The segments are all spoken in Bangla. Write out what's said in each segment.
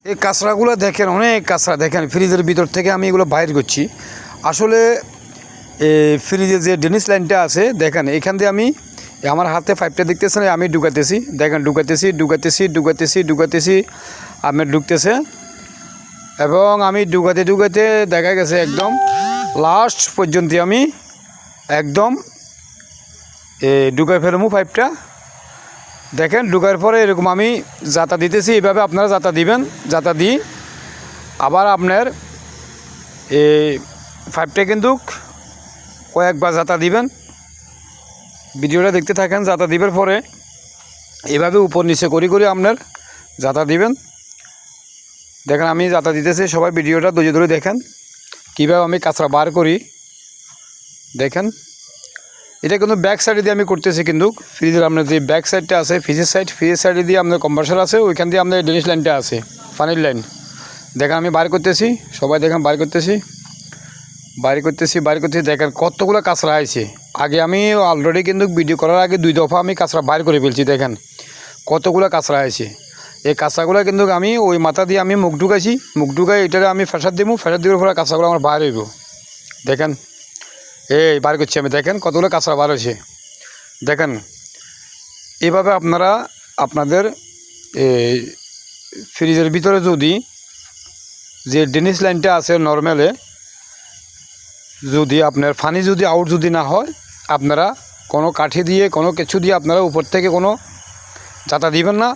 এই কাঁচরাগুলো দেখেন, অনেক কাঁচরা দেখেন ফ্রিজের ভিতর থেকে আমি এগুলো বাইর করছি। আসলে ফ্রিজের যে ডেনিস লাইনটা আছে দেখেন, এখান দিয়ে আমি আমার হাতে পাইপটা দেখতেছেন, আমি ঢুকাতেছি, দেখেন ঢুকাতেছি আমি ঢুকতেছে, এবং আমি ঢুকাতে দেখা গেছে একদম লাস্ট পর্যন্ত আমি একদম ঢুকাই ফেলবো পাইপটা। দেখেন ঢুকার পরে এরকম আমি জাতা দিতেছি, এইভাবে আপনারা জাতা দিবেন। জাতা দিই আবার আপনার এই পাইপটা কিন্তু কয়েকবার জাতা দিবেন। ভিডিওটা দেখতে থাকেন। জাতা দিবার পরে এভাবে উপর নিচে করি আপনার জাতা দিবেন। দেখেন আমি জাতা দিতেছি, সবাই ভিডিওটা ধরে দেখেন কীভাবে আমি কাঁচরা বার করি। দেখেন এটা কিন্তু ব্যাক সাইডে দিয়ে আমি করতেছি, কিন্তু ফ্রিজের আপনার যে ব্যাক সাইডটা আছে ফ্রিজের সাইডে দিয়ে আপনার কম্প্রেসার আছে, ওইখান দিয়ে আপনার ডেনিস লাইনটা আছে, পানির লাইন। দেখেন আমি বার করতেছি, সবাই দেখেন বার করতেছি। দেখেন কতগুলো কাঁচরা আছে। আগে আমি অলরেডি কিন্তু ভিডিও করার আগে 2 দফা আমি কাঁচরা বাইর করে ফেলছি। দেখেন কতগুলো কাঁচরা আছে। এই কাঁচরাগুলো কিন্তু আমি ওই মাথা দিয়ে আমি মুখ ঢুকাই এটা আমি ফেসার দেওয়ার পরে কাঁচরাগুলো আমার বাইর হইব। দেখেন এই বার করছি আমি, দেখেন কতগুলো কাঁচরা বার হয়েছে। দেখেন এভাবে আপনারা আপনাদের ফ্রিজের ভিতরে যদি যে ডেনিস লাইনটা আছে নর্মালে, যদি আপনার পানি যদি আউট যদি না হয়, আপনারা কোনো কাঠি দিয়ে কোনো কিছু দিয়ে আপনারা উপর থেকে কোনো জাতা দিবেন না।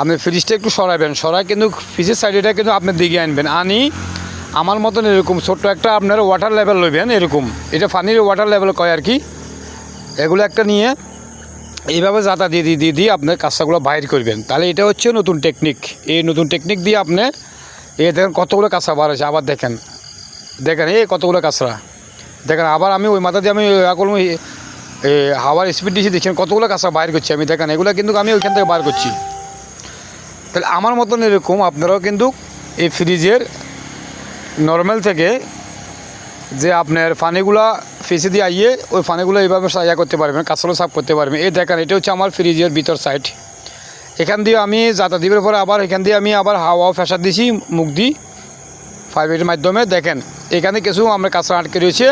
আপনি ফ্রিজটা একটু সরাই কিন্তু ফ্রিজের সাইডেটা কিন্তু আপনার দিকে আনবেন। আনি আমার মতন এরকম ছোট্ট একটা আপনার ওয়াটার লেভেল লইবেন, এরকম এটা পানির ওয়াটার লেভেল কয় আর কি। এগুলো একটা নিয়ে এইভাবে জাতা দিয়ে আপনার কাঁচরাগুলো বাইর করবেন। তাহলে এটা হচ্ছে নতুন টেকনিক। এই নতুন টেকনিক দিয়ে আপনি দেখেন কতগুলো কাঁচরা বার হয়েছে। আবার দেখেন এই কতগুলো কাঁচরা। দেখেন আবার আমি ওই মাথা দিয়ে আমি করবো, হাওয়ার স্পিড দিয়েছি, দেখছেন কতগুলো কাঁচরা বাইর করছি আমি। দেখেন এগুলো কিন্তু আমি ওইখান থেকে বার করছি। তাহলে আমার মতন এরকম আপনারাও কিন্তু এই ফ্রিজের নর্মাল থেকে যে আপনার পানিগুলা ফেসে দিয়ে আইয়ে ওই পানিগুলো এইভাবে সাজা করতে পারবেন, কাঁচরা সাফ করতে পারবেন। এই দেখেন এটা হচ্ছে আমার ফ্রিজের ভিতর সাইড। এখান দিয়ে আমি জাতা দিবার পরে আবার এখান দিয়ে আমি আবার হাওয়া ফেসার দিছি মুখ দিই পাইপের মাধ্যমে। দেখেন এখানে কিছু আমরা কাঁচরা আটকে রয়েছে,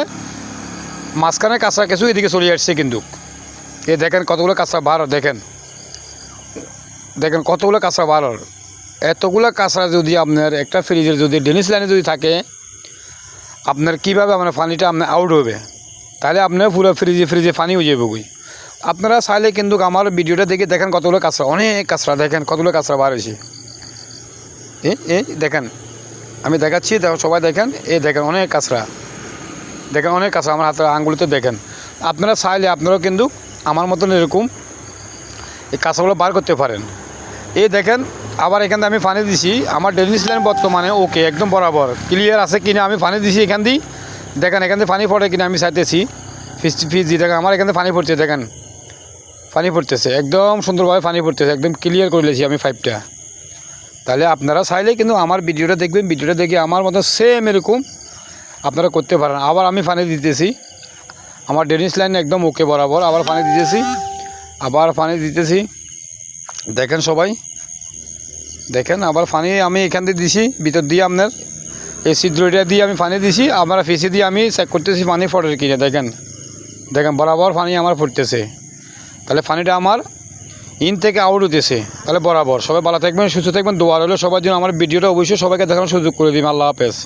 মাঝখানে কাঁচরা কিছু এদিকে চলে আসছে কিন্তু। এই দেখেন কতগুলো কাঁচরা বার, দেখেন কতগুলো কাঁচরা বার। এতগুলো কাঁচরা যদি আপনার একটা ফ্রিজের যদি ডেনিস লাইনে যদি থাকে, আপনার কীভাবে আপনার পানিটা আপনার আউট হবে, তাহলে আপনার পুরো ফ্রিজে পানি হয়ে যাবে। আপনারা চাইলে কিন্তু আমার ভিডিওটা দেখে দেখেন কতগুলো কাঁচরা, অনেক কাঁচরা। দেখেন কতগুলো কাঁচরা বার হয়েছে। দেখেন আমি দেখাচ্ছি, সবাই দেখেন। দেখেন অনেক কাঁচরা, দেখেন অনেক কাঁচরা আমার হাতের আঙ্গুলিতে। দেখেন আপনারা চাইলে আপনারাও কিন্তু আমার মতন এরকম এই কাঁচরাগুলো বার করতে পারেন। দেখেন আবার এখান দিয়ে আমি পানি দিছি, আমার ডেনিস লাইন বর্তমানে ওকে একদম বরাবর ক্লিয়ার আছে কিনা আমি পানি দিছি এখান দিয়ে। দেখেন এখান দিয়ে পানি পড়ে কিনা আমি চাইতেছি ফিজ দিয়ে। দেখেন আমার এখান থেকে পানি পড়ছে, দেখেন পানি পড়তেছে, একদম সুন্দরভাবে পানি পড়তেছে, একদম ক্লিয়ার করে নিয়েছি আমি পাইপটা। তাহলে আপনারা চাইলে কিন্তু আমার ভিডিওটা দেখবেন, ভিডিওটা দেখে আমার মতো সেম এরকম আপনারা করতে পারেন। আবার আমি পানি দিতেছি, আমার ডেনিস লাইন একদম ওকে বরাবর, আবার পানি দিতেছি। দেখেন সবাই দেখেন আবার পানি আমি এখান দিয়ে দিছি, ভিতর দিয়ে আপনার এই ছিদ্রটা দিয়ে আমি পানি দিছি। আমরা ফেসে দিয়ে আমি চেক করতেছি পানি ফোটের কিনে। দেখেন বরাবর পানি আমার ফুটতেছে। তাহলে পানিটা আমার ইন থেকে আউট হতেছে, তাহলে বরাবর। সবাই ভালো থাকবেন, সুস্থ থাকবেন, দোয়া রইল সবার জন্য। আমার ভিডিওটা অবশ্যই সবাইকে দেখানোর সুযোগ করে দিন। আল্লাহ হাফেজ।